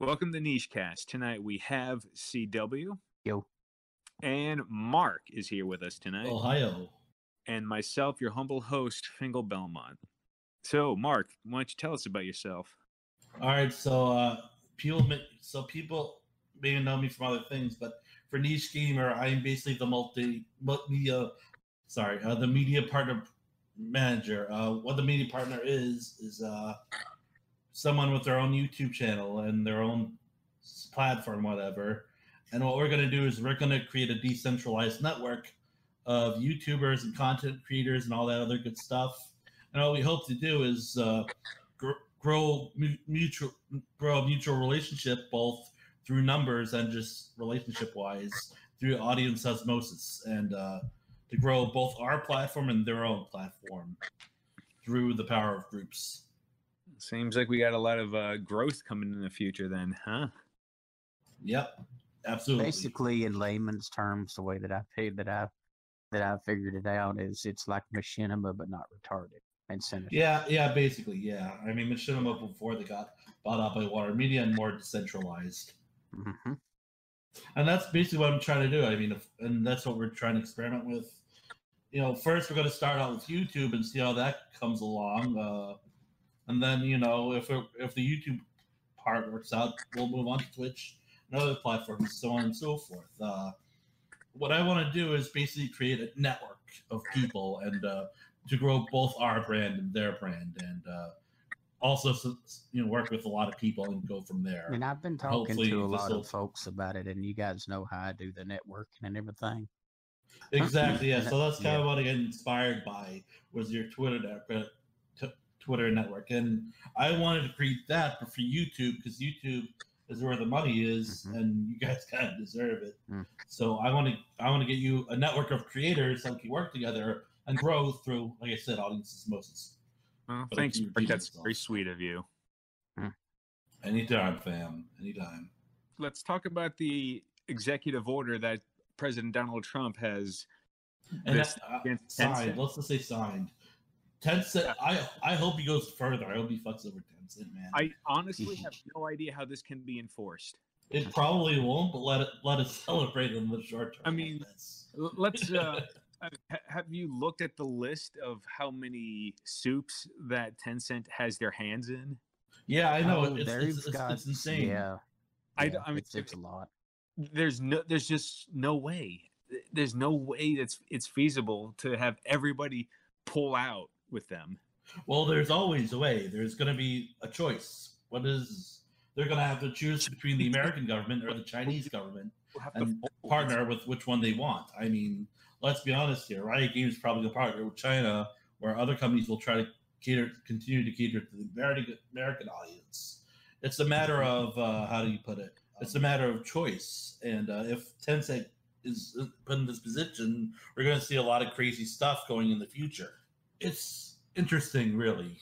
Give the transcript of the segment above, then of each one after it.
Welcome to Nichecast. Tonight we have CW. Yo. And Mark is here with us tonight. Ohio. And myself, your humble host, Fingal Belmont. So, Mark, why don't you tell us about yourself? All right, so people maybe know me from other things, but for Niche Gamer, I'm basically the the media partner manager. What the media partner is someone with their own YouTube channel and their own platform, whatever. And what we're going to do is we're going to create a decentralized network of YouTubers and content creators and all that other good stuff. And what we hope to do is grow a mutual relationship, both through numbers and just relationship wise, through audience osmosis, and to grow both our platform and their own platform through the power of groups. Seems like we got a lot of growth coming in the future then, huh? Yep, absolutely. Basically, in layman's terms, the way that I figured it out is it's like machinima but not retarded and sinister. Yeah, basically, yeah. I mean, machinima before they got bought out by Water Media and more decentralized. Mm-hmm. And that's basically what I'm trying to do. I mean, and that's what we're trying to experiment with. You know, first we're going to start out with YouTube and see how that comes along. And then, you know, if the YouTube part works out, we'll move on to Twitch and other platforms, so on and so forth. What I want to do is basically create a network of people and to grow both our brand and their brand, and also, work with a lot of people and go from there. And I've been talking to a lot of folks about it, and you guys know how I do the networking and everything. Exactly, yeah. So that's kind of what I get inspired by was your Twitter network, and I wanted to create that, but for YouTube, because YouTube is where the money is, and you guys kind of deserve it. So I want to get you a network of creators that can work together and grow through, like I said, audience osmosis. Well, thanks, Mark. That's very sweet of you. Anytime, fam. Anytime. Let's talk about the executive order that President Donald Trump has signed. Let's just say signed. Tencent. I hope he goes further. I hope he fucks over Tencent, man. I honestly have no idea how this can be enforced. It probably won't, but let us celebrate in the short term. I mean, let's. Have you looked at the list of how many soups that Tencent has their hands in? Yeah, I know. It's insane. Yeah, I mean, it's a lot. There's just no way. There's no way it's feasible to have everybody pull out with them. Well, there's always a way. There's going to be a choice. They're going to have to choose between the American government or the Chinese government and partner with which one they want. I mean, let's be honest here. Riot Games is probably going to partner with China, where other companies will try to continue to cater to the American audience. It's a matter of, how do you put it? It's a matter of choice. And if Tencent is put in this position, we're going to see a lot of crazy stuff going in the future. It's interesting, really.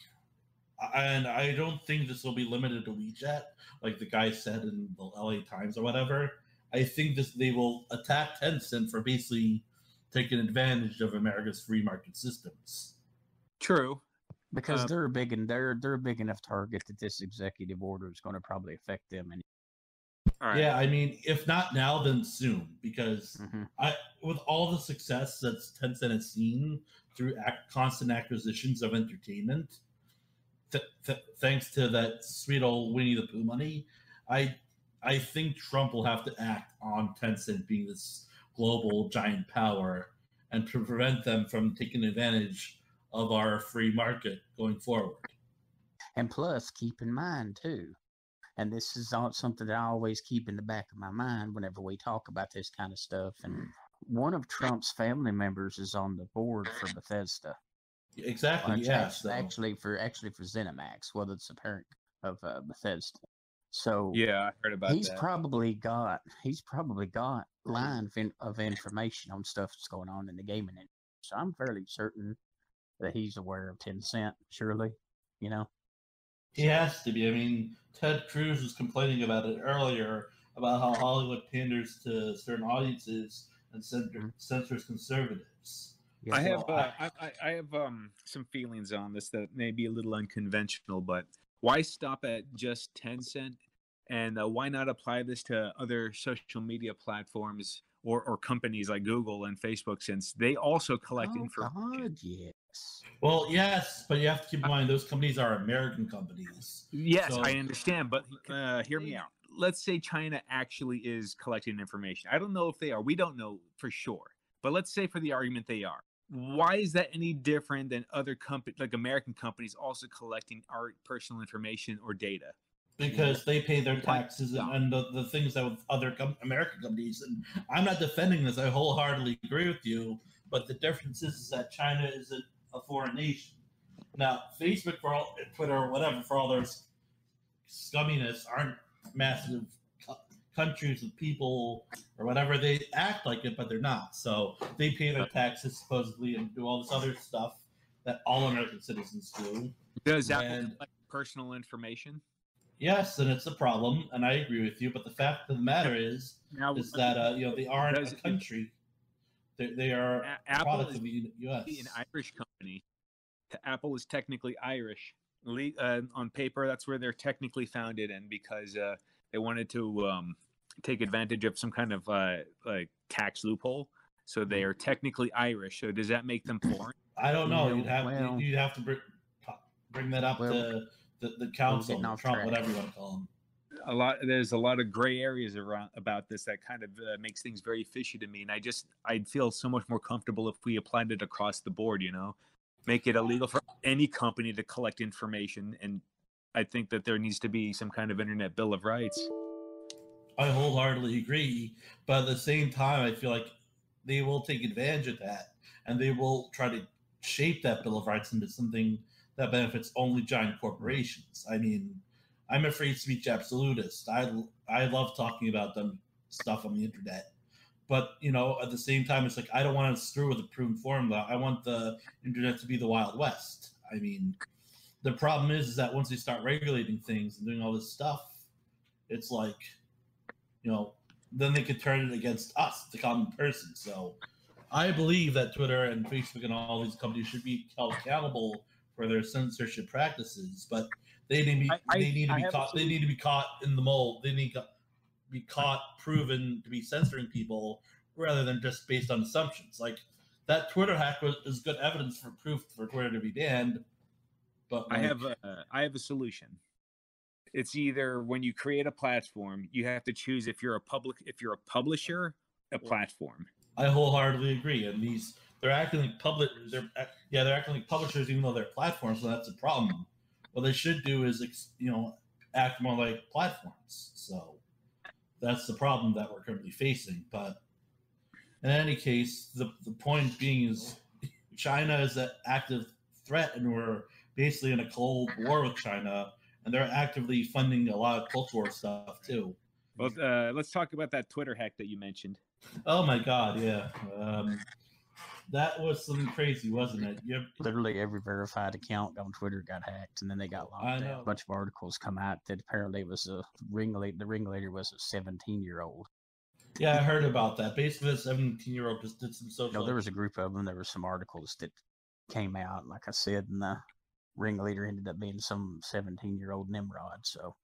And I don't think this will be limited to WeChat, like the guy said in the LA Times or whatever. I think they will attack Tencent for basically taking advantage of America's free market systems. True. Because they're a big enough target that this executive order is going to probably affect them. Right. Yeah, I mean, if not now, then soon. Because with all the success that Tencent has seen through constant acquisitions of entertainment, thanks to that sweet old Winnie the Pooh money, I think Trump will have to act on Tencent being this global giant power and to prevent them from taking advantage of our free market going forward. And plus, keep in mind, too, and this is something that I always keep in the back of my mind whenever we talk about this kind of stuff, and one of Trump's family members is on the board for Bethesda. Exactly, yes. Actually for ZeniMax, well, it's a parent of Bethesda. So yeah, I heard about that. He's probably got line of information on stuff that's going on in the gaming industry. So I'm fairly certain that he's aware of Tencent. Surely, you know. He has to be. I mean, Ted Cruz was complaining about it earlier about how Hollywood panders to certain audiences and censors conservatives. I have some feelings on this that may be a little unconventional, but why stop at just Tencent And why not apply this to other social media platforms or companies like Google and Facebook, since they also collect information? God, yes. Well, yes, but you have to keep in mind those companies are American companies. Yes, So- I understand, but hear me out. Let's say China actually is collecting information. I don't know if they are. We don't know for sure. But let's say for the argument they are. Why is that any different than other companies, like American companies, also collecting our personal information or data? Because they pay their taxes and the things that with other American companies. And I'm not defending this. I wholeheartedly agree with you. But the difference is that China isn't a foreign nation. Now, Facebook, Twitter, or whatever, for all their scumminess, aren't massive countries with people or whatever. They act like it, but they're not. So they pay their taxes supposedly and do all this other stuff that all American citizens do. Does Apple collect personal information? Yes, and it's a problem, and I agree with you. But the fact of the matter is that they aren't a country. They are a product of the U.S. An Irish company. Apple is technically Irish. On paper, that's where they're technically founded, and because they wanted to take advantage of some kind of like tax loophole, so they are technically Irish. So does that make them foreign? I don't know. You'd have to bring that up to the council, Trump, whatever you want to call them. There's a lot of gray areas about this that kind of makes things very fishy to me, and I'd feel so much more comfortable if we applied it across the board. Make it illegal for any company to collect information, and I think that there needs to be some kind of internet bill of rights. I wholeheartedly agree, but at the same time, I feel like they will take advantage of that, and they will try to shape that bill of rights into something that benefits only giant corporations. I mean, I'm a free speech absolutist. I love talking about them stuff on the internet. But, at the same time, it's like, I don't want to screw with a proven formula. I want the internet to be the Wild West. I mean, the problem is that once they start regulating things and doing all this stuff, it's like, then they could turn it against us, the common person. So I believe that Twitter and Facebook and all these companies should be held accountable for their censorship practices, but they need to be caught in the mold. They need to be caught, proven to be censoring people rather than just based on assumptions. Like that Twitter hack is good evidence for proof for Twitter to be banned. But I have a solution. It's either when you create a platform, you have to choose if you're a publisher, a platform. I wholeheartedly agree, and they're acting like they're acting like publishers even though they're platforms, so that's a problem. What they should do is act more like platforms. So that's the problem that we're currently facing. But in any case, the point being is China is an active threat, and we're basically in a cold war with China, and they're actively funding a lot of culture war stuff too. Well, let's talk about that Twitter hack that you mentioned. Oh my God, yeah. That was something crazy, wasn't it? Yep. Literally every verified account on Twitter got hacked, and then they got locked out. A bunch of articles come out that apparently it was the ringleader was a 17-year-old. Yeah, I heard about that. Basically, the 17-year-old just did some social. There was a group of them. There were some articles that came out, like I said, and the ringleader ended up being some 17-year-old Nimrod. So.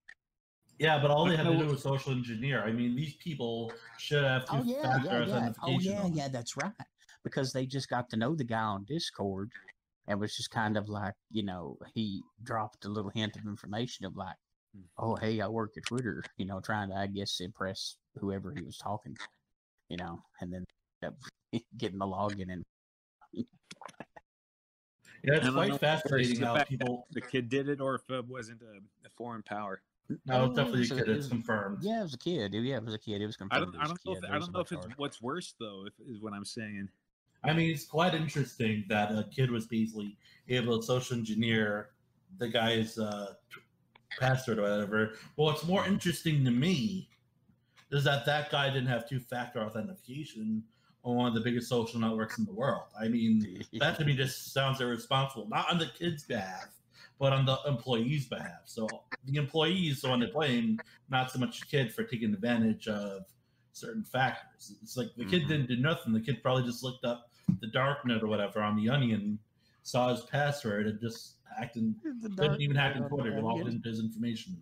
Yeah, but all they had to do was social engineer. I mean, these people should have two-factor authentication. Yeah, that's right. Because they just got to know the guy on Discord and was just kind of like, he dropped a little hint of information of like, oh, hey, I work at Twitter, trying to, I guess, impress whoever he was talking to, and then getting the login and. Yeah, it's quite fascinating how people. The kid did it, or if it wasn't a foreign power. No, it's definitely a kid. It's confirmed. Yeah, it was a kid. Yeah, it was a kid. It was confirmed. I don't know if it's what's worse though. Is what I'm saying. I mean, it's quite interesting that a kid was basically able to social engineer the guy's password or whatever. But what's more interesting to me is that guy didn't have two-factor authentication on one of the biggest social networks in the world. I mean, that to me just sounds irresponsible. Not on the kid's behalf, but on the employee's behalf. So the employees the one to blame, not so much the kid for taking advantage of certain factors. It's like the kid didn't do nothing. The kid probably just looked up the darknet or whatever on the Onion, saw his password, and just didn't even hack in Twitter, logged into his information.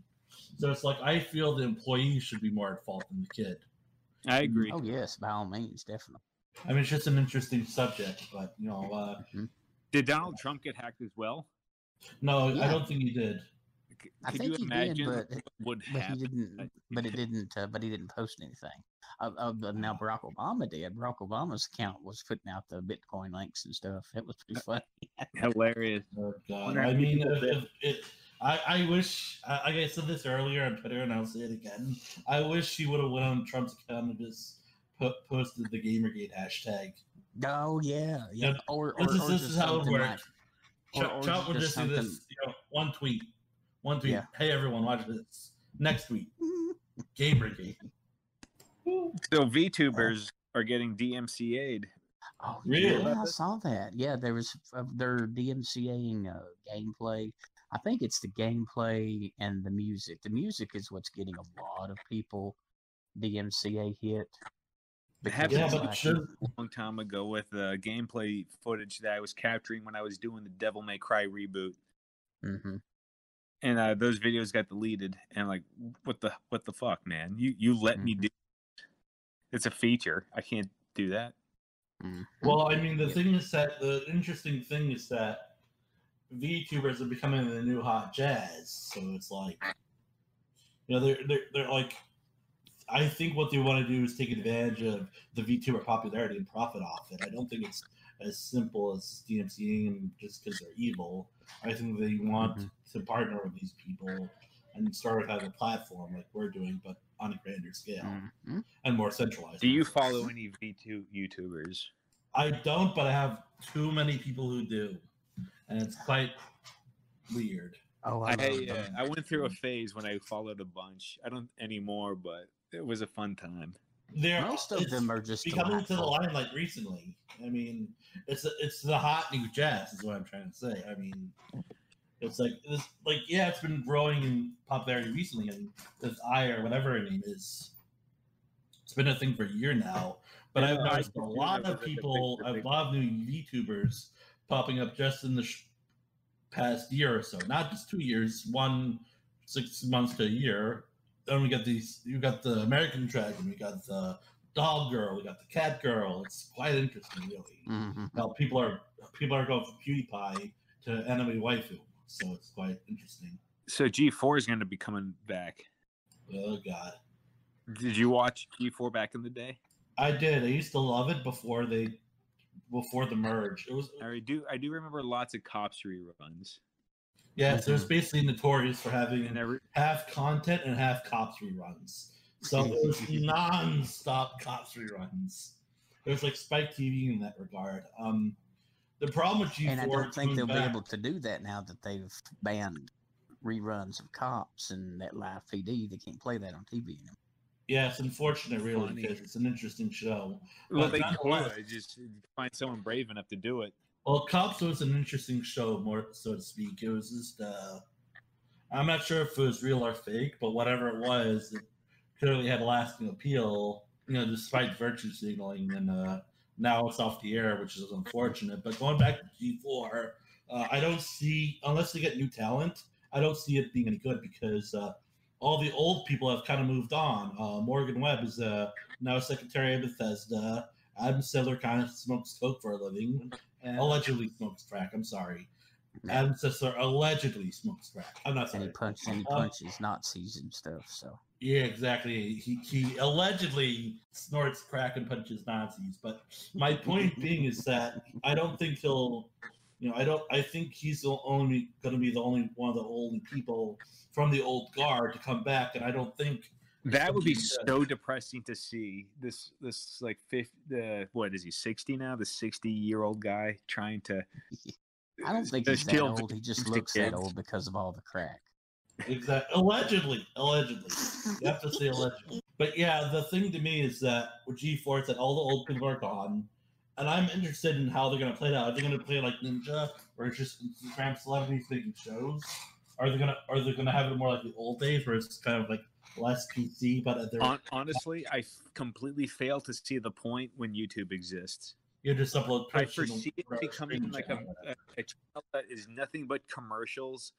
So it's like I feel the employee should be more at fault than the kid. I agree. Oh yes, by all means, definitely. I mean, it's just an interesting subject, but Did Donald Trump get hacked as well? No, Yeah. I don't think he did. I Could think you he imagine did, what would but he happen? didn't. But it didn't. But he didn't post anything. Now Barack Obama did. Barack Obama's account was putting out the Bitcoin links and stuff. It was pretty funny. Hilarious. Oh God! Wonder I how many mean, people did. I wish. I said this earlier on Twitter, and I'll say it again. I wish he would have went on Trump's account and just posted the Gamergate hashtag. Oh yeah. Yeah. Or This is how it something works. or Trump would just do something. this. One tweet. Yeah. Hey everyone, watch this. Next tweet. Gamergate. So VTubers are getting DMCA'd. Oh, Really? yeah, I saw that. Yeah, there was they're DMCAing gameplay. I think it's the gameplay and the music. The music is what's getting a lot of people DMCA hit. It happened Yeah, to but me should a long time ago with gameplay footage that I was capturing when I was doing the Devil May Cry reboot, Mm-hmm. and those videos got deleted. And I'm like, what the fuck, man? You let me do? It's a feature. I can't do that. Mm-hmm. Well, I mean, the thing is that the interesting thing is that VTubers are becoming the new hot jazz. So it's like, they're like, I think what they want to do is take advantage of the VTuber popularity and profit off it. I don't think it's as simple as DMCing them just because they're evil. I think they want to partner with these people and start with a platform like we're doing, but on a grander scale and more centralized. Do you follow any V2 YouTubers? I don't, but I have too many people who do, and it's quite weird. Oh, I went through a phase when I followed a bunch. I don't anymore, but it was a fun time. Most of them are just becoming to the limelight recently. I mean, it's the hot new jazz, is what I'm trying to say. I mean, it's it's been growing in popularity recently. I mean, this or whatever her name is, it's been a thing for a year now. But I've noticed a lot of people, a lot of new VTubers popping up just in the past year or so. Not just 2 years, 6 months to a year. Then we got you got the American Dragon, we got the Dog Girl, we got the Cat Girl. It's quite interesting, really. Now people are going from PewDiePie to Enemy Waifu, so it's quite interesting. So G4 is going to be coming back. Oh God! Did you watch G4 back in the day? I did. I used to love it before the merge. It was. I do remember lots of Cops reruns. Yes, it was basically notorious for having half content and half Cops reruns. So it was non-stop Cops reruns. It was like Spike TV in that regard. The problem with G4, and I don't think they'll be able to do that now that they've banned reruns of Cops and that live PD. They can't play that on TV anymore. Yeah, it's unfortunate, really, because it's an interesting show. Well, they could just find someone brave enough to do it. Well, Cops was an interesting show, more so to speak. It was just, I'm not sure if it was real or fake, but whatever it was, it clearly had lasting appeal, despite virtue signaling. And now it's off the air, which is unfortunate. But going back to G4, I don't see, unless they get new talent, I don't see it being any good because all the old people have kind of moved on. Morgan Webb is now Secretary of Bethesda. Adam Sandler kind of smokes coke for a living. Allegedly smokes crack. I'm sorry. Adam Sandler allegedly smokes crack. I'm not sorry. And he punches Nazis and stuff. So yeah, exactly. He allegedly snorts crack and punches Nazis. But my point being is that I don't think he'll. I think he's going to be the only one of the only people from the old guard to come back, and I don't think that would be so depressing to see this like 50, what is he 60 now? The 60-year-old guy trying to. I don't think he's that old. He just looks that old because of all the crack. Exactly. Allegedly. You have to say allegedly. But yeah, the thing to me is that with G4, that all the old people are gone. And I'm interested in how they're going to play that. Are they going to play like Ninja, or it's just Instagram celebrities making shows? Are they going to have it more like the old days, where it's kind of like less PC? But honestly, I completely fail to see the point when YouTube exists. You just upload. I foresee it becoming like a channel that is nothing but commercials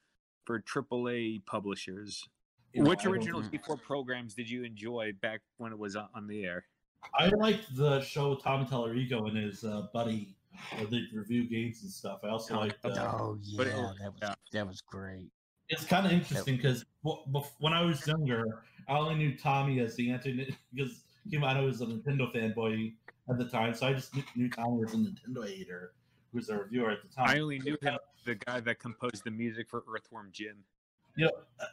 for AAA publishers. Which original G4 programs did you enjoy back when it was on the air? I liked the show with Tommy Tallarico and his buddy, where they review games and stuff. I also liked. Oh yeah, that was great. It's kind of interesting because when I was younger, I only knew Tommy as the Anthony because I was a Nintendo fanboy at the time, so I just knew Tommy as a Nintendo hater, who was a reviewer at the time. I only knew him, the guy that composed the music for Earthworm Jim.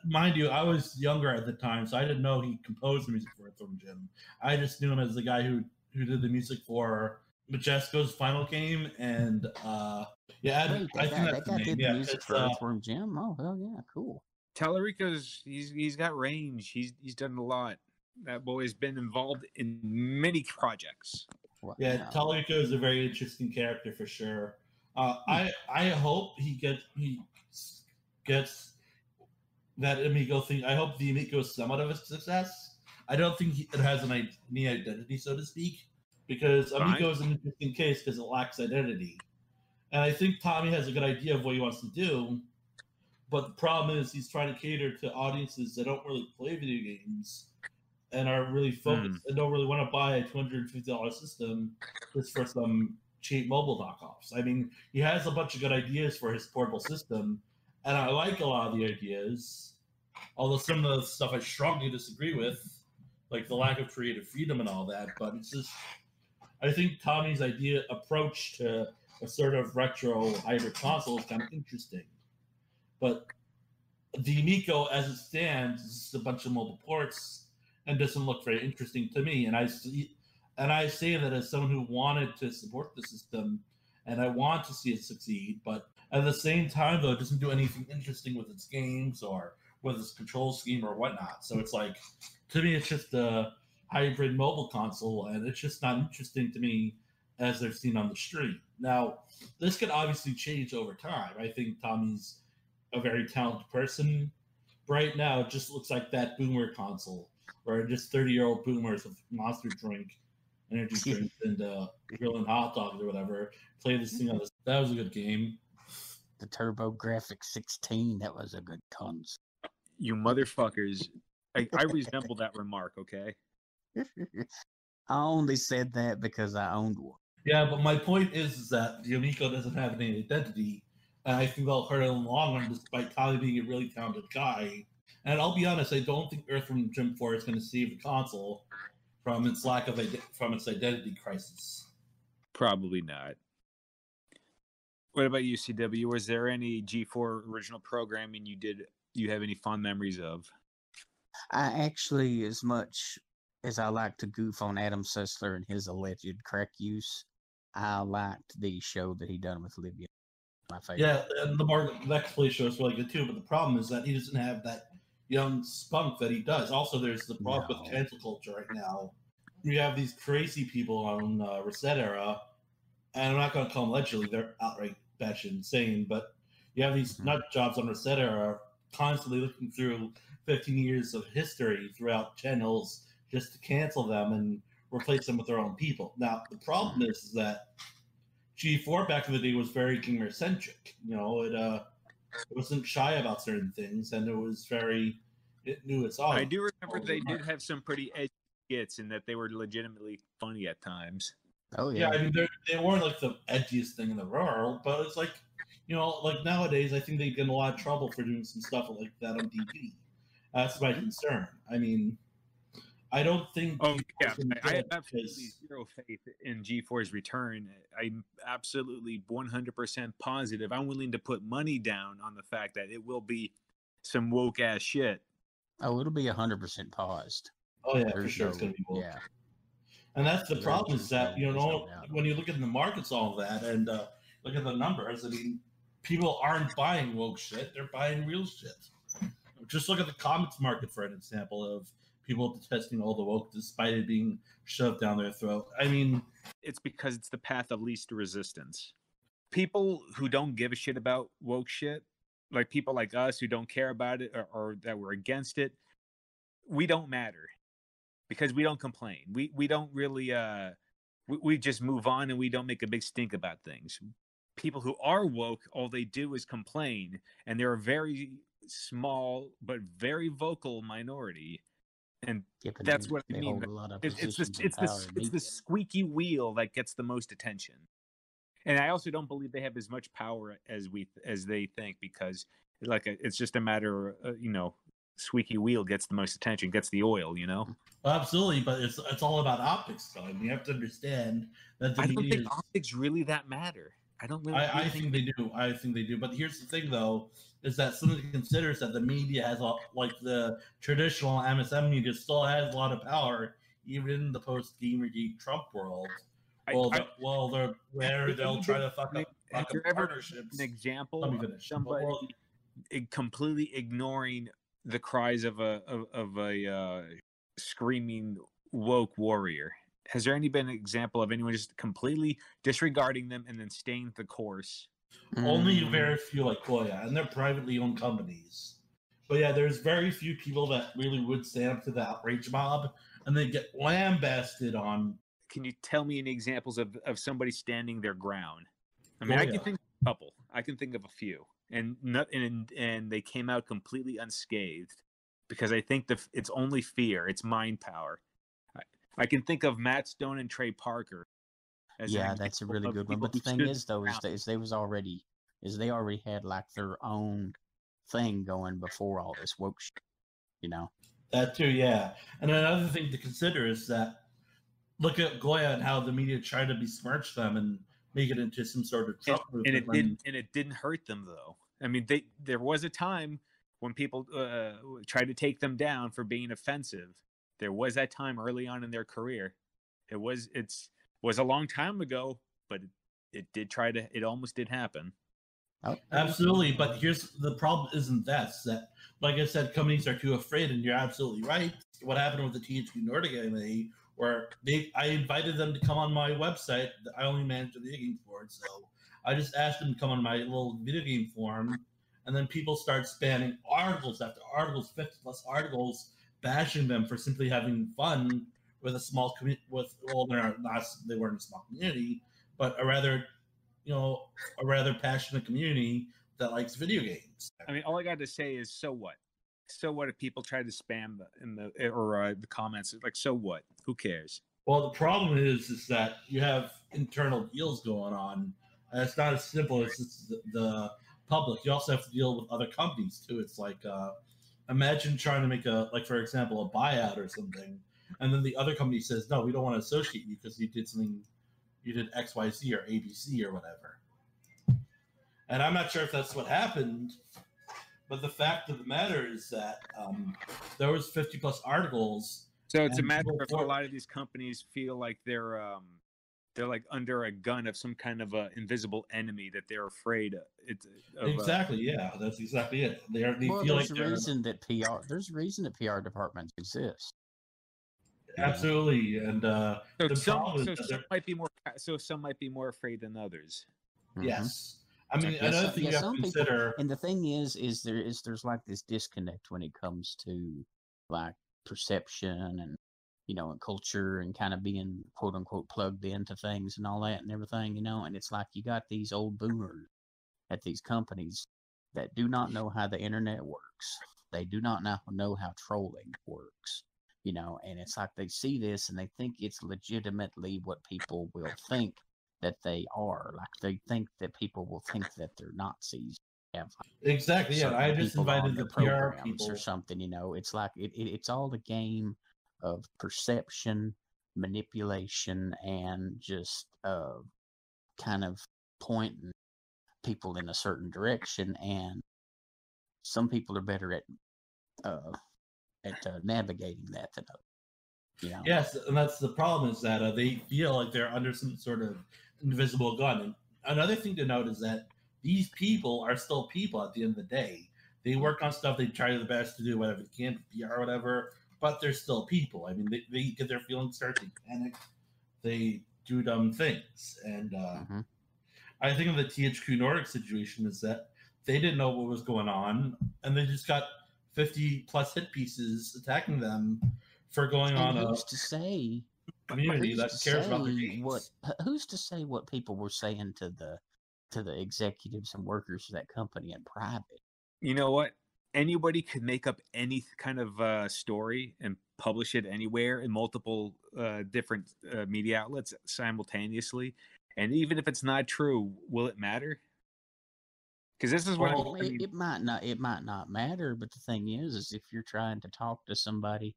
Mind you, I was younger at the time, so I didn't know he composed the music for Earthworm Jim. I just knew him as the guy who did the music for Majesco's final game, and I think that's the name. The music for Earthworm Jim. Oh hell yeah, cool. Tallarico's he's got range. He's done a lot. That boy has been involved in many projects. Wow. Yeah, Tallarico is a very interesting character for sure. I hope he gets that Amigo thing. I hope the Amigo is somewhat of a success. I don't think it has any identity, so to speak, because Amigo is an interesting case because it lacks identity. And I think Tommy has a good idea of what he wants to do, but the problem is he's trying to cater to audiences that don't really play video games and are really focused and don't really want to buy a $250 system just for some cheap mobile knockoffs. I mean, he has a bunch of good ideas for his portable system, and I like a lot of the ideas, although some of the stuff I strongly disagree with, like the lack of creative freedom and all that. But it's just, I think Tommy's approach to a sort of retro hybrid console is kind of interesting. But the Amico, as it stands, is just a bunch of mobile ports and doesn't look very interesting to me. And I say that as someone who wanted to support the system, and I want to see it succeed, but at the same time, though, it doesn't do anything interesting with its games or with its control scheme or whatnot. So it's like, to me, it's just a hybrid mobile console, and it's just not interesting to me as they're seen on the street. Now, this could obviously change over time. I think Tommy's a very talented person. Right now, it just looks like that boomer console, where just 30-year-old boomers with Monster drink, energy drinks, and grilling hot dogs or whatever play this thing on this. That was a good game. The TurboGrafx 16, that was a good console. You motherfuckers. I resemble that remark, okay? I only said that because I owned one. Yeah, but my point is that the Amico doesn't have any identity, and I think they'll hurt it in the long run, despite Tommy being a really talented guy. And I'll be honest, I don't think Earthworm Jim 4 is going to save the console from its from its identity crisis. Probably not. What about you, CW? Was there any G4 original programming you have any fond memories of? I actually, as much as I like to goof on Adam Sessler and his alleged crack use, I liked the show that he done with Libya. My favorite. Yeah, and the Next Play show is really good too, but the problem is that he doesn't have that young spunk that he does. Also, there's the problem with cancel culture right now. You have these crazy people on Reset Era, and I'm not going to call them allegedly, they're outright batshit insane, but you have these nut jobs on Reset Era constantly looking through 15 years of history throughout channels just to cancel them and replace them with their own people. Now, the problem is that G4 back in the day was very gamer-centric. You know, it wasn't shy about certain things, and it knew its audience. I do remember they did have some pretty edgy skits in that they were legitimately funny at times. Oh, yeah. Yeah, I mean, they weren't like the edgiest thing in the world, but it's like, you know, like nowadays, I think they get in a lot of trouble for doing some stuff like that on TV. That's my concern. I mean, I don't think. Oh yeah, I have absolutely zero faith in G4's return. I'm absolutely 100% positive. I'm willing to put money down on the fact that it will be some woke ass shit. Oh, it'll be 100% paused. Oh yeah, for sure, it's gonna be woke. Yeah, and that's the problem is that when you look at the markets, all that, and look at the numbers. I mean, people aren't buying woke shit; they're buying real shit. Just look at the comics market for an example of people detesting all the woke despite it being shoved down their throat. I mean, it's because it's the path of least resistance. People who don't give a shit about woke shit, like people like us who don't care about it or that we're against it, we don't matter because we don't complain. We don't really we just move on and we don't make a big stink about things. People who are woke, all they do is complain, and there are very small but very vocal minority, and Yeah, but that's what I they mean. hold a lot of It's positions the of power in it's the media. squeaky wheel that gets the most attention. And I also don't believe they have as much power as they think, because it's just a matter of, squeaky wheel gets the most attention, gets the oil. Absolutely, but it's all about optics, though, and you have to understand that the I don't media think optics really that matter. I don't really. I think they do. I think they do. But here's the thing, though, is that somebody considers that the media has like the traditional MSM media still has a lot of power, even in the post Gamergate Trump world. They're where they'll try to fuck Have up you ever partnerships. an example Let me of finish. somebody completely ignoring the cries of a screaming woke warrior? Has there been an example of anyone just completely disregarding them and then staying the course? Only very few like Goya, and they're privately owned companies. But yeah, there's very few people that really would stand up to the outrage mob, and they get lambasted on. Can you tell me any examples of somebody standing their ground? I mean, Goya. I can think of a couple. I can think of a few, and they came out completely unscathed, because I think it's only fear, it's mind power. I can think of Matt Stone and Trey Parker. Yeah, that's a really good one. But the thing is, though, is they already had like their own thing going before all this woke shit. That too, yeah. And another thing to consider is that look at Goya and how the media tried to besmirch them and make it into some sort of Trump movement. And it didn't hurt them, though. I mean, there was a time when people tried to take them down for being offensive. There was that time early on in their career. It was a long time ago, but it almost did happen. Oh. Absolutely, but here's the problem: isn't that like I said, companies are too afraid, and you're absolutely right. What happened with the THQ Nordic anime, where I invited them to come on my website. I only manage the video game board, so I just asked them to come on my little video game forum, and then people start spamming articles after articles, 50+ articles, bashing them for simply having fun with a small community. They weren't a small community, but a rather passionate community that likes video games. I mean, all I got to say is, so what? So what if people try to spam the comments? Like, so what? Who cares? Well, the problem is that you have internal deals going on, and it's not as simple as just the public. You also have to deal with other companies too. It's like imagine trying to make for example, a buyout or something, and then the other company says, "No, we don't want to associate you because you did something." You did XYZ or ABC or whatever. And I'm not sure if that's what happened, but the fact of the matter is that there was 50+ articles. So it's a matter of a lot of these companies feel like they're like under a gun of some kind of invisible enemy that they're afraid of. Exactly, yeah, that's exactly it. There's a reason that PR departments exist. Absolutely, and some might be more afraid than others. Yes, I mean another thing you have to consider. And the thing is there's like this disconnect when it comes to like perception and and culture and kind of being quote unquote plugged into things and all that and everything, and it's like you got these old boomers at these companies that do not know how the internet works. They do not know how trolling works. And it's like they see this and they think it's legitimately what people will think that they are. Like they think that people will think that they're Nazis. Exactly. Yeah, I just invited the PR people or something. It's like it's all the game of perception, manipulation, and just kind of pointing people in a certain direction. And some people are better at navigating that than others. Yes, and that's the problem is that they feel like they're under some sort of invisible gun. And another thing to note is that these people are still people at the end of the day. They work on stuff. They try their best to do whatever they can, PR or whatever, but they're still people. I mean, they get their feelings hurt, they panic, they do dumb things. And I think of the THQ Nordic situation is that they didn't know what was going on, and they just got 50+ hit pieces attacking them for going on who's to say community that cares about their games. Who's to say what people were saying to the executives and workers of that company in private? You know what? anybody could make up any kind of story and publish it anywhere in multiple different media outlets simultaneously. And even if it's not true, will it matter? Because this is what Well, it might not matter, but the thing is if you're trying to talk to somebody,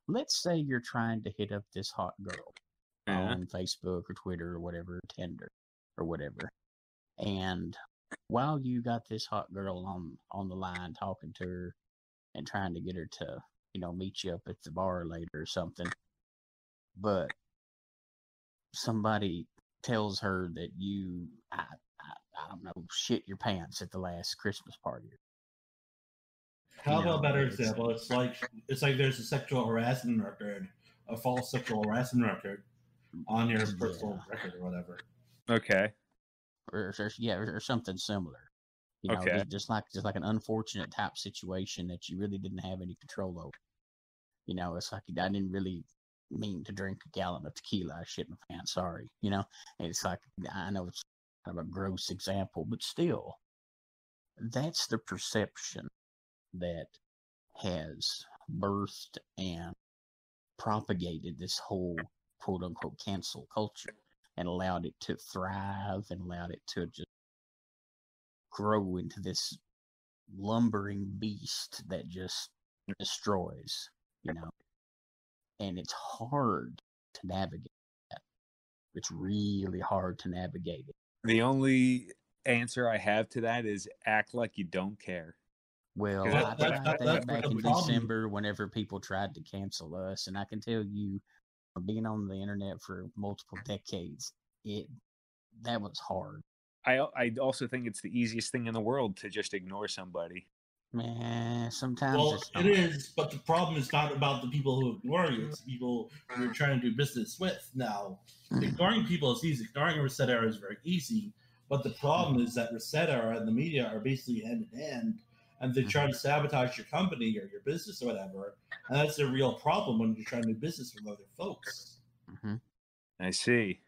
let's say you're trying to hit up this hot girl on Facebook or Twitter or whatever, Tinder or whatever, and while you got this hot girl on the line talking to her and trying to get her to, meet you up at the bar later or something, but somebody tells her that I don't know, shit your pants at the last Christmas party. How about a better example? It's like there's a sexual harassment record, a false sexual harassment record on your personal record or whatever. Okay. Or something similar. Just like an unfortunate type situation that you really didn't have any control over. It's like I didn't really mean to drink a gallon of tequila. I shit my pants. Sorry. And it's like, I know it's kind of a gross example, but still, that's the perception that has birthed and propagated this whole quote unquote cancel culture and allowed it to thrive and allowed it to just grow into this lumbering beast that just destroys, and it's hard to navigate that. It's really hard to navigate it. The only answer I have to that is act like you don't care. Well, I tried that back in December whenever people tried to cancel us, and I can tell you, from being on the internet for multiple decades, that was hard. I also think it's the easiest thing in the world to just ignore somebody. Man, sometimes it is, but the problem is not about the people who ignore you. It's the people who you're trying to do business with. Now, ignoring people is easy. Ignoring a Reset Era is very easy. But the problem is that Reset Era and the media are basically hand in hand, and they try to sabotage your company or your business or whatever. And that's a real problem when you're trying to do business with other folks. Mm-hmm. I see.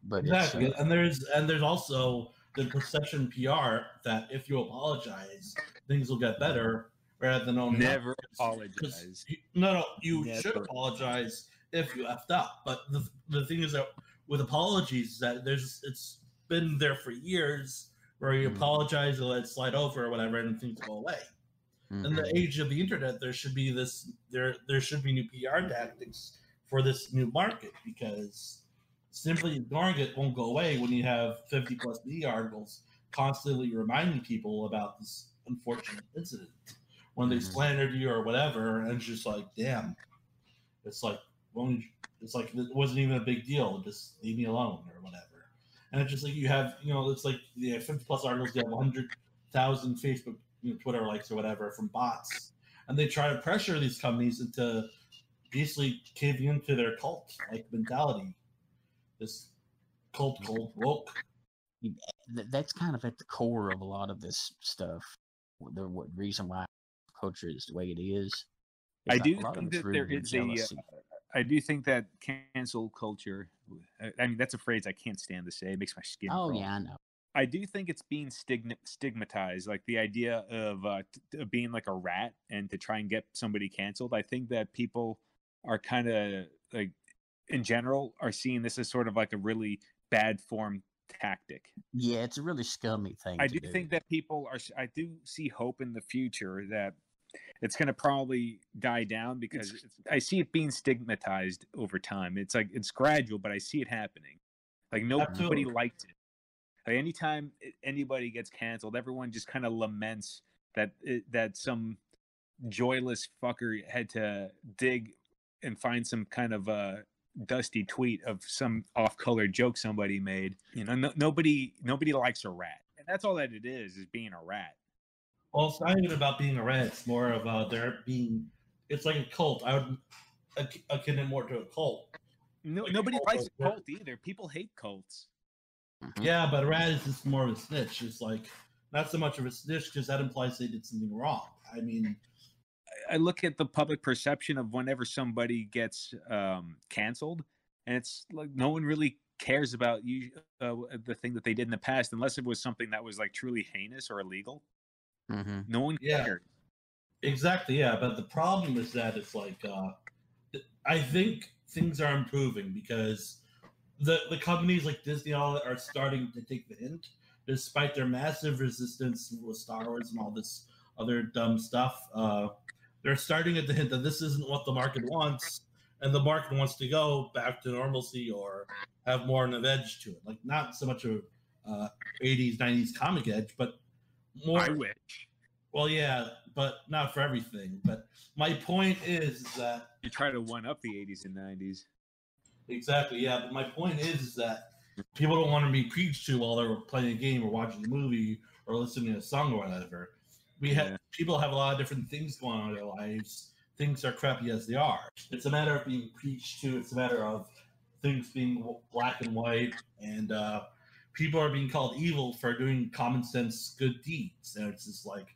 But exactly, and there's also the perception PR that if you apologize, things will get better, rather than only never apologize. You should apologize if you effed up. But the thing is that with apologies, that it's been there for years, where you apologize and let it slide over or whatever, and things go away. In the age of the internet, there should be there should be new PR tactics for this new market, because simply ignoring it won't go away when you have 50 plus media articles constantly reminding people about this unfortunate incident when they slandered you or whatever, and it's just like, damn, it's like it wasn't even a big deal, just leave me alone or whatever. And it's just like you have 50 plus articles, you have 100,000 Facebook, Twitter likes or whatever from bots, and they try to pressure these companies into basically caving into their cult like mentality. This cult woke. That's kind of at the core of a lot of this stuff. The reason why culture is the way it is. I do think that there is I do think that cancel culture. I mean, that's a phrase I can't stand to say. It makes my skin crawl. Yeah, I know. I do think it's being stigmatized, like the idea of being like a rat and to try and get somebody canceled. I think that people are kind of like, in general, are seeing this as sort of like a really bad form tactic. Yeah, it's a really scummy thing. I do think that people are. I do see hope in the future that it's going to probably die down, because I see it being stigmatized over time. It's like it's gradual, but I see it happening. Like nobody liked it. Like anytime anybody gets canceled, everyone just kind of laments that some joyless fucker had to dig and find some kind of dusty tweet of some off-color joke somebody made. Nobody likes a rat, and that's all that it is being a rat. Well, it's not even about being a rat. It's more of there being. It's like a cult. I would akin it more to a cult. Nobody likes a cult either. People hate cults. Yeah, but a rat is just more of a snitch. It's like not so much of a snitch, because that implies they did something wrong. I mean, I look at the public perception of whenever somebody gets canceled, and it's like no one really cares about the thing that they did in the past, unless it was something that was like truly heinous or illegal. No one cares. Exactly, yeah. But the problem is that it's like I think things are improving because the companies like Disney all are starting to take the hint, despite their massive resistance with Star Wars and all this other dumb stuff. They're starting at the hint that this isn't what the market wants, and the market wants to go back to normalcy or have more of an edge to it. Like not so much a 80s, 90s comic edge, but more. I wish. Well, yeah, but not for everything. But my point is that You try to one up the 80s and 90s. exactly, yeah. But my point is that people don't want to be preached to while they're playing a game or watching a movie or listening to a song or whatever. People have a lot of different things going on in their lives. Things are crappy as they are. It's a matter of being preached to. It's a matter of things being black and white, and people are being called evil for doing common sense good deeds. And it's just like,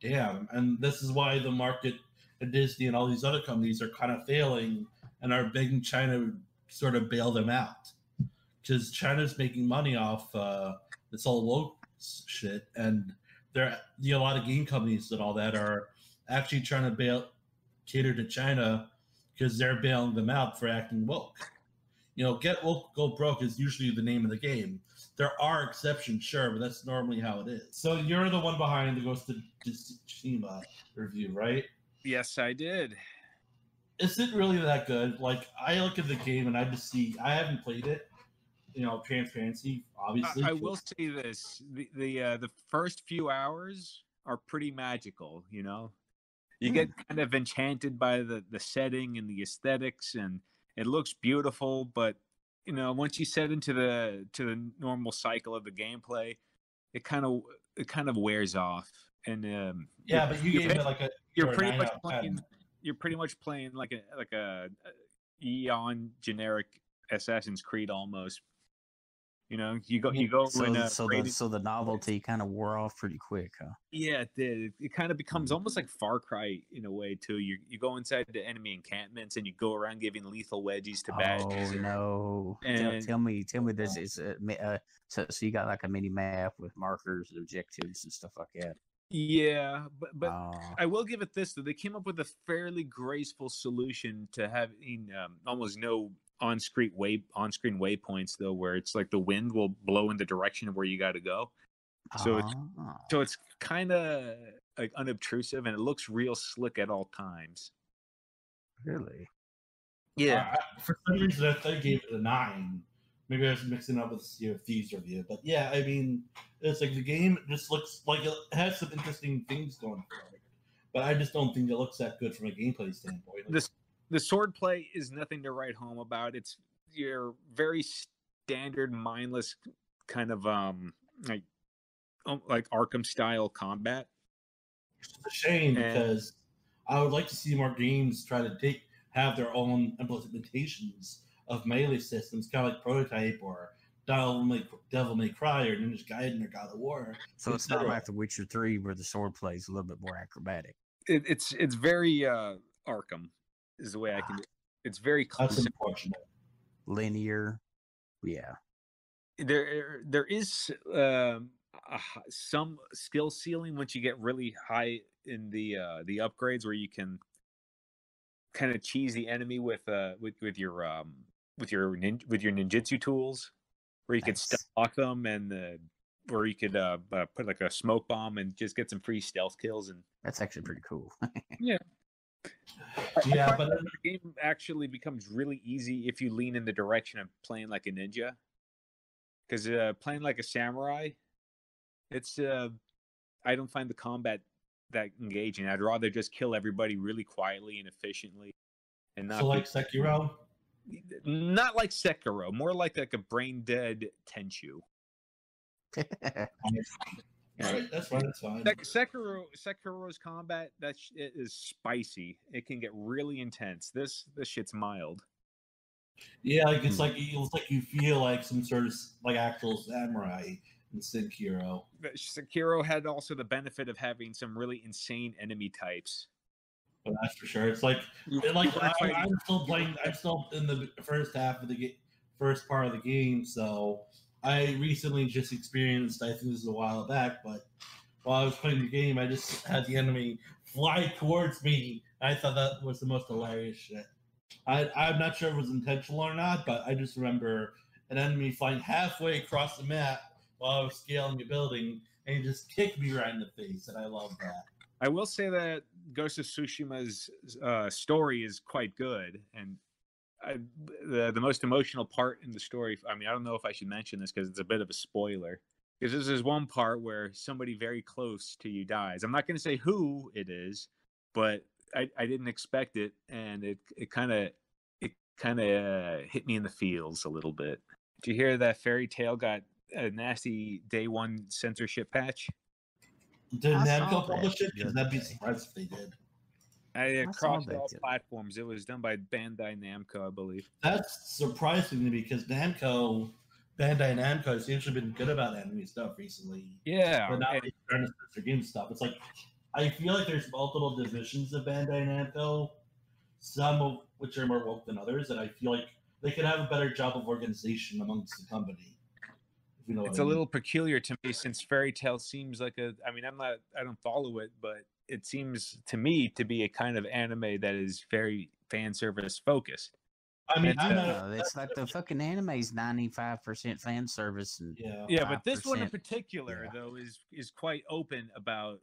damn. And this is why the market and Disney and all these other companies are kind of failing and are begging China to sort of bail them out. Because China's making money off this whole woke shit, and a lot of game companies and all that are actually trying to cater to China because they're bailing them out for acting woke. Get woke, go broke is usually the name of the game. There are exceptions, sure, but that's normally how it is. So you're the one behind the Ghost of Tsushima review, right? Yes, I did. Is it really that good? Like, I look at the game and I just see, I haven't played it. Transparency, obviously. I will say this: the first few hours are pretty magical. You get kind of enchanted by the setting and the aesthetics, and it looks beautiful. But once you set into the normal cycle of the gameplay, it kind of wears off. And but you gave it like you're pretty much playing. You're pretty much playing like a Eon generic Assassin's Creed almost. You go. So the novelty kind of wore off pretty quick, huh? Yeah, it did. It kind of becomes almost like Far Cry in a way too. You go inside the enemy encampments and you go around giving lethal wedgies to badges. Oh no! Tell me, this is so you got like a mini map with markers and objectives and stuff like that. Yeah, but I will give it this though. They came up with a fairly graceful solution to having almost no on-screen waypoints though, where it's like the wind will blow in the direction of where you got to go. So it's kind of like unobtrusive, and it looks real slick at all times. Really? Yeah. For some reason, I thought I gave it a 9. Maybe I was mixing up with Thieves review, but yeah, I mean, it's like the game just looks like it has some interesting things going for it, but I just don't think it looks that good from a gameplay standpoint. The sword play is nothing to write home about. It's your very standard, mindless kind of like Arkham style combat. It's a shame because I would like to see more games try to have their own implementations of melee systems, kind of like Prototype or Devil May Cry or Ninja Gaiden or God of War. So it's not like The Witcher 3 where the sword play is a little bit more acrobatic. It's very Arkham is the way I can do it. It's very That's unfortunate. Linear. Yeah. There is some skill ceiling once you get really high in the upgrades, where you can kind of cheese the enemy with your ninjutsu tools, where you could step lock them, and where you could put like a smoke bomb and just get some free stealth kills. And that's actually pretty cool. Yeah. Yeah, but the game actually becomes really easy if you lean in the direction of playing like a ninja. Because playing like a samurai, it's I don't find the combat that engaging. I'd rather just kill everybody really quietly and efficiently, and not like Sekiro. Not like Sekiro, more like a brain dead Tenchu. All right, that's fine. That's fine. Sekiro's combat is spicy. It can get really intense. This shit's mild. Yeah, like it's like you feel like some sort of like actual samurai in Sekiro. Sekiro had also the benefit of having some really insane enemy types. But that's for sure. It's like I'm still playing. I'm still in the first half of the first part of the game. So I recently just experienced. I think this is a while back, but while I was playing the game, I just had the enemy fly towards me. I thought that was the most hilarious shit. I'm not sure if it was intentional or not, but I just remember an enemy flying halfway across the map while I was scaling a building, and he just kicked me right in the face, and I love that. I will say that Ghost of Tsushima's story is quite good, and the most emotional part in the story. I mean, I don't know if I should mention this because it's a bit of a spoiler. Because this is one part where somebody very close to you dies. I'm not going to say who it is, but I didn't expect it, and it kind of hit me in the feels a little bit. Did you hear that Fairy Tale got a nasty day one censorship patch? Did Namco publish it? Because that'd be surprised if they did. Across all platforms. It was done by Bandai Namco, I believe. That's surprising to me because Bandai Namco has usually been good about anime stuff recently. Yeah. But now they're trying to censor game stuff. It's like, I feel like there's multiple divisions of Bandai Namco, some of which are more woke than others, and I feel like they could have a better job of organization amongst the company. If you know it's what I a mean. little peculiar to me since Fairy Tale seems like I don't follow it, but it seems to me to be a kind of anime that is very fan service focused. I mean, it's like the fucking anime is 95% fan service, and yeah, but this one in particular though is quite open about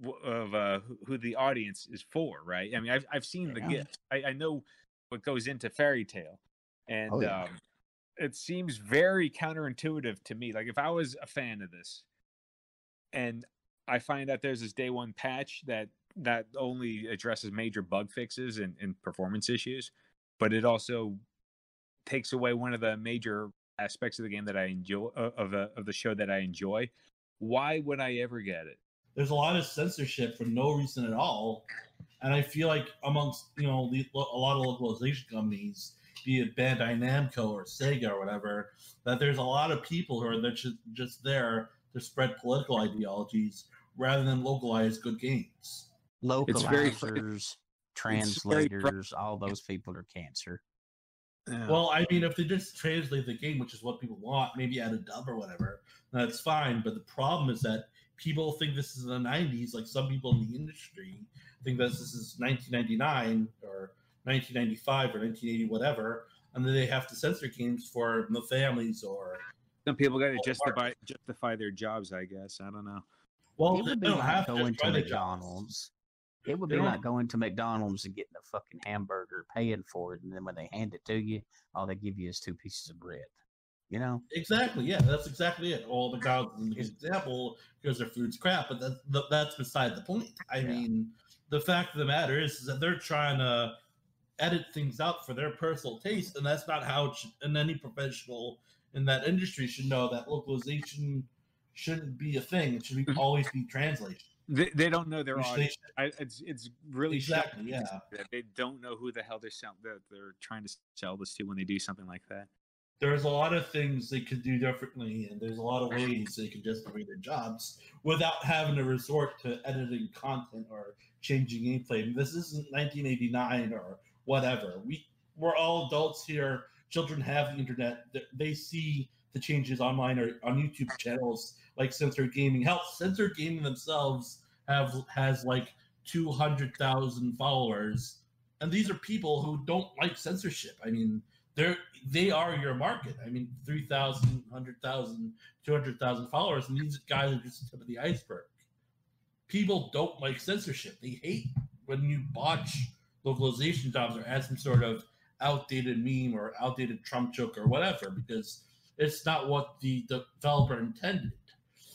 who the audience is for, right? I mean, I've seen the gift. I know what goes into Fairy Tale, and it seems very counterintuitive to me. Like if I was a fan of this, and I find that there's this day one patch that only addresses major bug fixes and performance issues, but it also takes away one of the major aspects of the game that I enjoy of the show that I enjoy. Why would I ever get it? There's a lot of censorship for no reason at all, and I feel like amongst a lot of localization companies, be it Bandai Namco or Sega or whatever, that there's a lot of people who are just there to spread political ideologies rather than localize good games. Localizers, translators, all those people are cancer. Yeah. Well, I mean, if they just translate the game, which is what people want, maybe add a dub or whatever, that's fine. But the problem is that people think this is in the 90s, like some people in the industry think that this is 1999 or 1995 or 1980, whatever, and then they have to censor games for the families or... Some people got to justify their jobs, I guess. I don't know. Well, it would be like going to McDonald's. It would be like going to McDonald's and getting a fucking hamburger, paying for it, and then when they hand it to you, all they give you is 2 pieces of bread. You know? Exactly. Yeah, that's exactly it. All McDonald's is a good example because their food's crap, but that's beside the point. I mean, the fact of the matter is that they're trying to edit things out for their personal taste, and that's not how it should, and any professional in that industry should know that localization shouldn't be a thing. It should always be translation. They don't know their audience. It's really exactly shocking that they don't know who the hell they're trying to sell this to when they do something like that. There's a lot of things they could do differently, and there's a lot of ways they can justify their jobs without having to resort to editing content or changing gameplay. This isn't 1989 or whatever. We're all adults here. Children have the internet. They see the changes online or on YouTube channels like Censored Gaming. Hell, Censored Gaming themselves has like 200,000 followers, and these are people who don't like censorship. I mean, they are your market. I mean, 3,000, 100,000, 200,000 followers, and these guys are just the tip of the iceberg. People don't like censorship. They hate when you botch localization jobs or add some sort of outdated meme or outdated Trump joke or whatever, because it's not what the developer intended.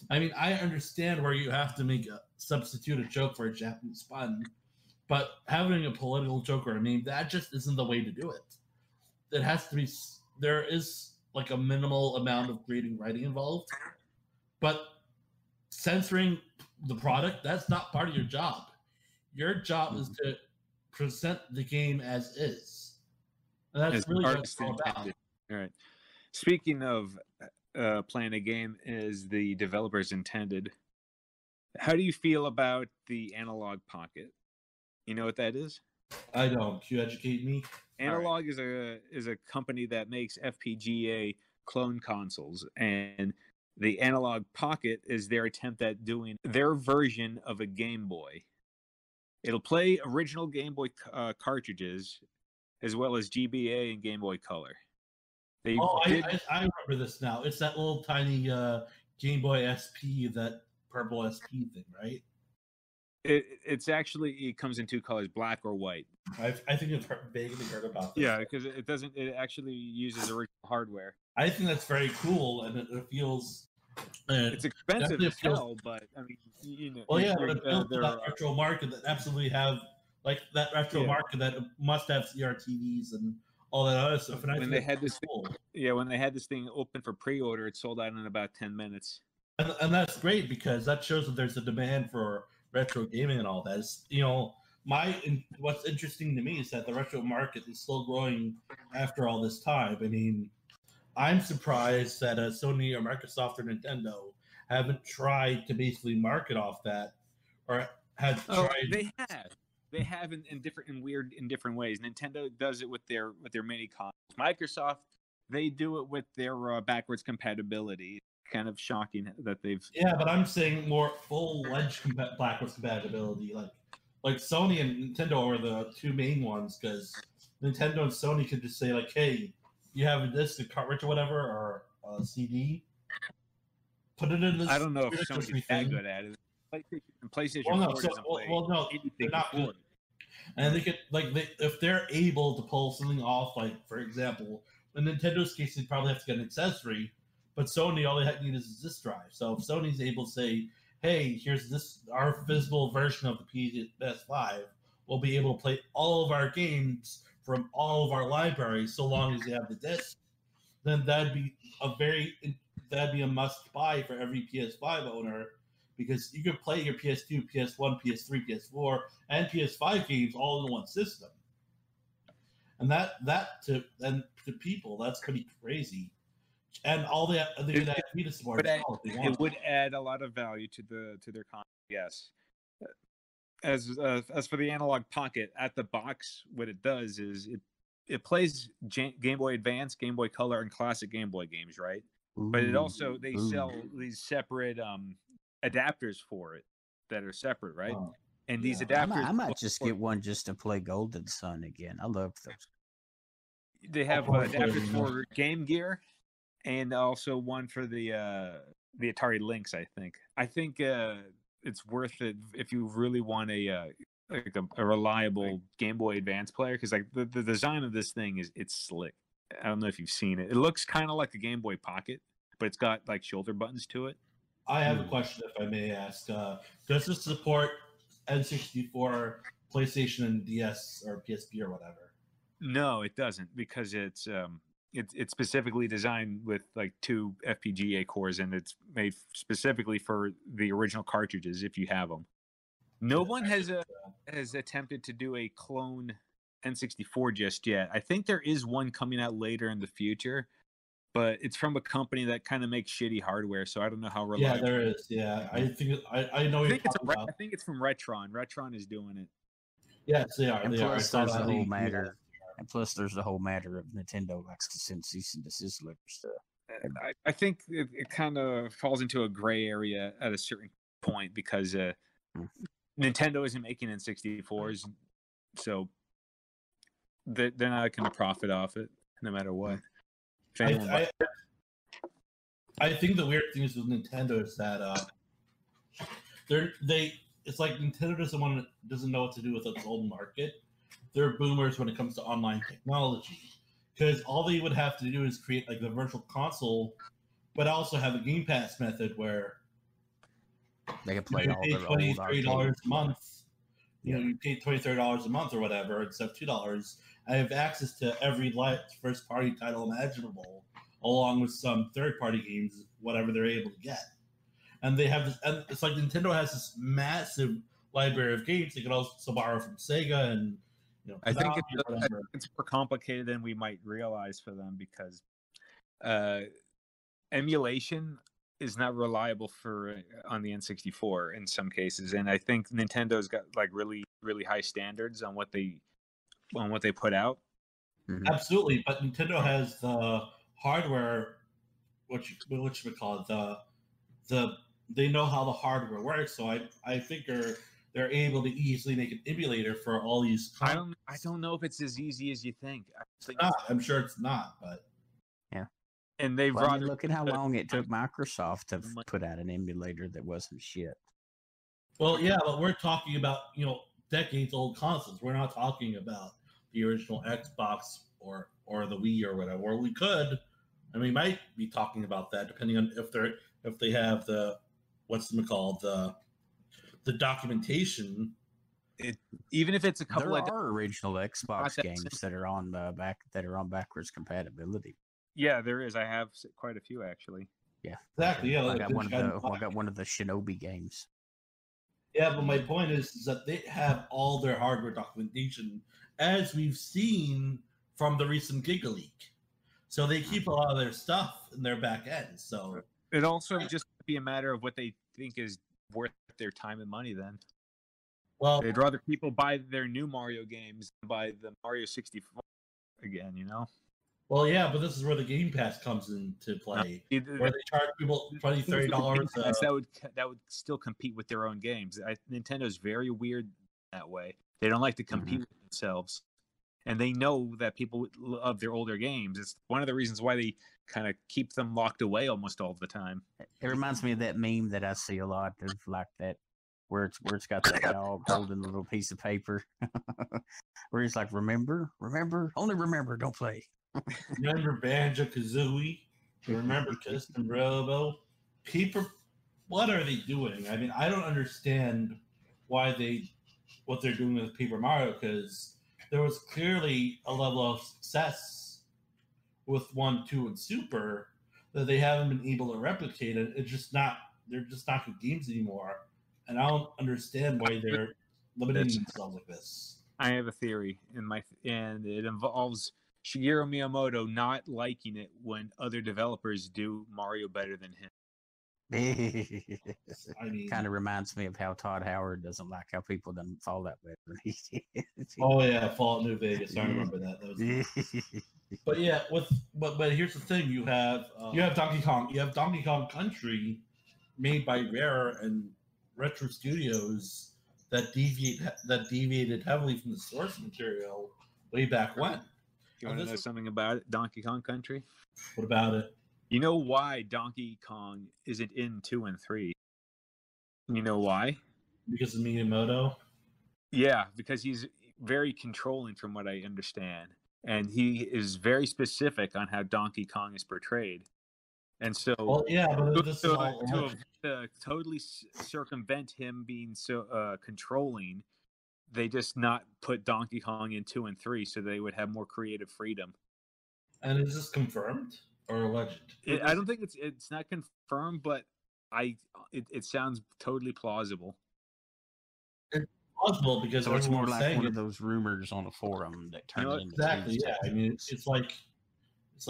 I mean, I understand where you have to substitute a joke for a Japanese pun, but having a political joke or a meme, that just isn't the way to do it. It has to be, there is like a minimal amount of creating writing involved, but censoring the product, that's not part of your job. Your job is to present the game as is. And that's really what it's all about. All right. Speaking of playing a game as the developers intended, how do you feel about the Analog Pocket? You know what that is? I don't. Can you educate me? Analog is a company that makes FPGA clone consoles, and The Analog Pocket is their attempt at doing their version of a Game Boy. It'll play original Game Boy cartridges as well as GBA and Game Boy Color. I remember this now. It's that little tiny Game Boy SP, that purple SP thing, right? It comes in two colors, black or white. I think I've vaguely heard about this. Yeah, because it actually uses original hardware. I think that's very cool, and it feels. It's expensive as hell, but I mean, Well, yeah, but it built that retro market that absolutely have that retro market that must have CRTVs and all that other stuff. And when they had this thing open for pre-order, it sold out in about 10 minutes. And that's great because that shows that there's a demand for retro gaming and all that. It's, what's interesting to me is that the retro market is still growing after all this time. I mean, I'm surprised that Sony or Microsoft or Nintendo haven't tried to basically market off that, or have tried. They have in different ways. Nintendo does it with their mini consoles. Microsoft, they do it with their backwards compatibility. Kind of shocking that they've. Yeah, but I'm saying more full-fledged backwards compatibility. Like Sony and Nintendo are the two main ones, because Nintendo and Sony could just say like, "Hey, you have a disc, a cartridge, or whatever, or a CD. Put it in this." I don't know if Sony's that good at it. PlayStation 4 doesn't play anything they're not good. And they could if they're able to pull something off, like for example, in Nintendo's case, they probably have to get an accessory, but Sony, all they need is a disk drive. So if Sony's able to say, "Hey, here's our physical version of the PS5," we'll be able to play all of our games from all of our libraries, so long as they have the disc, then that'd be a must buy for every PS5 owner, because you can play your PS2, PS1, PS3, PS4, and PS5 games all in one system. And to people, that's pretty crazy. And all they need to support. It would add a lot of value to their content. Yes. As for the Analog Pocket, at the box, what it does is it plays Game Boy Advance, Game Boy Color, and classic Game Boy games, right? But it also they sell these separate adapters for it that are separate, right? And these adapters, I might just get one just to play Golden Sun again. I love those. They have adapters for Game Gear, and also one for the Atari Lynx. I think it's worth it if you really want a reliable Game Boy Advance player, because like the design of this thing it's slick. I don't know if you've seen it. It looks kind of like a Game Boy Pocket, but it's got like shoulder buttons to it. I have a question, if I may ask. Does this support N64, PlayStation, and DS or PSP or whatever? No, it doesn't, because it's specifically designed with like 2 FPGA cores, and it's made specifically for the original cartridges if you have them. No one has attempted to do a clone N64 just yet. I think there is one coming out later in the future, but it's from a company that kind of makes shitty hardware, so I don't know how reliable. Yeah, there is. Yeah, I think I know. I think it's from Retron. Retron is doing it. Yes, they are. And plus, there's the whole matter. And plus, there's the whole matter of Nintendo likes to send cease and desist letters stuff. I think it kind of falls into a gray area at a certain point, because Nintendo isn't making N64s, so they're not going to profit off it no matter what. I think the weird thing is with Nintendo is that it's like Nintendo doesn't know what to do with its own market. They're boomers when it comes to online technology, because all they would have to do is create like the virtual console, but also have a Game Pass method where they can play all their $20, $30 a month. You pay $20-$30 a month or whatever, instead of $2. I have access to every first party title imaginable, along with some third party games, whatever they're able to get. And they have this, and it's like Nintendo has this massive library of games they could also borrow from Sega, and I think it's more complicated than we might realize for them, because emulation is not reliable on the N64 in some cases, and I think Nintendo's got like really, really high standards on what they put out. Mm-hmm. Absolutely, but Nintendo has the hardware, what we call it, they know how the hardware works. So I think they're able to easily make an emulator for all these. I don't know if it's as easy as you think. I'm sure it's not, but yeah. And they've look at how long it took Microsoft to put out an emulator that wasn't shit. Well, yeah, but we're talking about decades old consoles. We're not talking about the original Xbox or the Wii or whatever. Or we could, and we might be talking about that depending on if they have the the documentation. Even if it's a couple there are original Xbox games that are on backwards compatibility. Yeah, there is. I have quite a few actually. Yeah, exactly. Yeah, I got one of the Shinobi games. Yeah, but my point is that they have all their hardware documentation, as we've seen from the recent Giga Leak. So they keep a lot of their stuff in their back end. So it also just be a matter of what they think is worth their time and money. Then, well, they'd rather people buy their new Mario games than buy the Mario 64 again. Well, yeah, but this is where the Game Pass comes into play, where they charge people $20, $30. That would still compete with their own games. Nintendo's very weird that way. They don't like to compete with themselves, and they know that people love their older games. It's one of the reasons why they kind of keep them locked away almost all the time. It reminds me of that meme that I see a lot of like that, where it's got that dog holding a little piece of paper, where he's like, remember, only remember, don't play. Remember Banjo-Kazooie? Remember Custom Robo? People, what are they doing? I mean, I don't understand what they're doing with Paper Mario, because there was clearly a level of success with 1, 2, and Super that they haven't been able to replicate. They're just not good games anymore, and I don't understand why they're limiting themselves like this. I have a theory and it involves Shigeru Miyamoto not liking it when other developers do Mario better than him. I mean, kind of reminds me of how Todd Howard doesn't like how people done Fallout better than he did. Oh yeah, Fallout New Vegas. I remember that. But yeah, but here's the thing: you have Donkey Kong. You have Donkey Kong Country, made by Rare and Retro Studios, that deviated heavily from the source material way back when. You want to know something about it? Donkey Kong Country? What about it? You know why Donkey Kong isn't in 2 and 3? You know why? Because of Miyamoto? Yeah, because he's very controlling from what I understand. And he is very specific on how Donkey Kong is portrayed. And so, well, yeah, but this is all to totally circumvent him being so controlling, they just not put Donkey Kong in 2 and 3 so they would have more creative freedom. And is this confirmed or alleged? I don't think it's not confirmed, but it sounds totally plausible. It's plausible because so it's more like one of those rumors on a forum that turn into exactly. Yeah, I mean it's like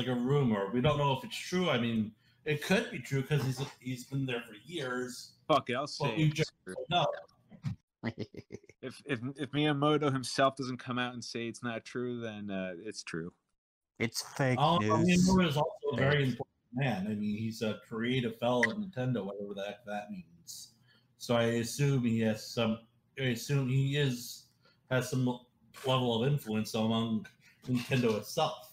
a rumor. We don't know if it's true. I mean, it could be true because he's been there for years. Fuck it, I'll say it's true. No. If Miyamoto himself doesn't come out and say it's not true, then it's true. It's fake news. Miyamoto is also a very important man. I mean, he's a creative fellow at Nintendo, whatever the heck that means. So I assume he has some. Has some level of influence among Nintendo itself.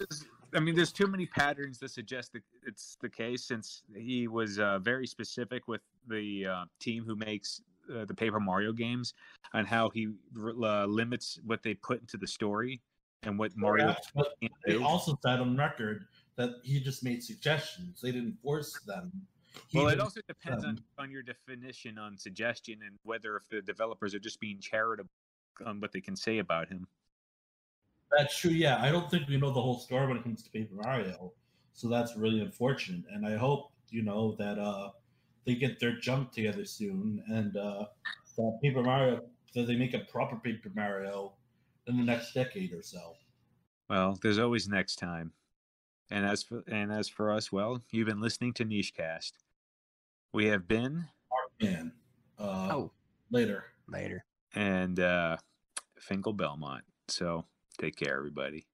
I mean, there's too many patterns to suggest that it's the case, since he was very specific with the team who makes the Paper Mario games on how he limits what they put into the story and what Mario. But they also said on record that he just made suggestions. They didn't force them. Well, it also depends on your definition on suggestion and whether if the developers are just being charitable on what they can say about him. That's true, yeah. I don't think we know the whole story when it comes to Paper Mario, so that's really unfortunate. And I hope, that they get their jump together soon, and that Paper Mario, that they make a proper Paper Mario in the next decade or so. Well, there's always next time. And as for us, well, you've been listening to Nichecast. We have been Markman. Later. Later. And Finkel Belmont. So take care, everybody.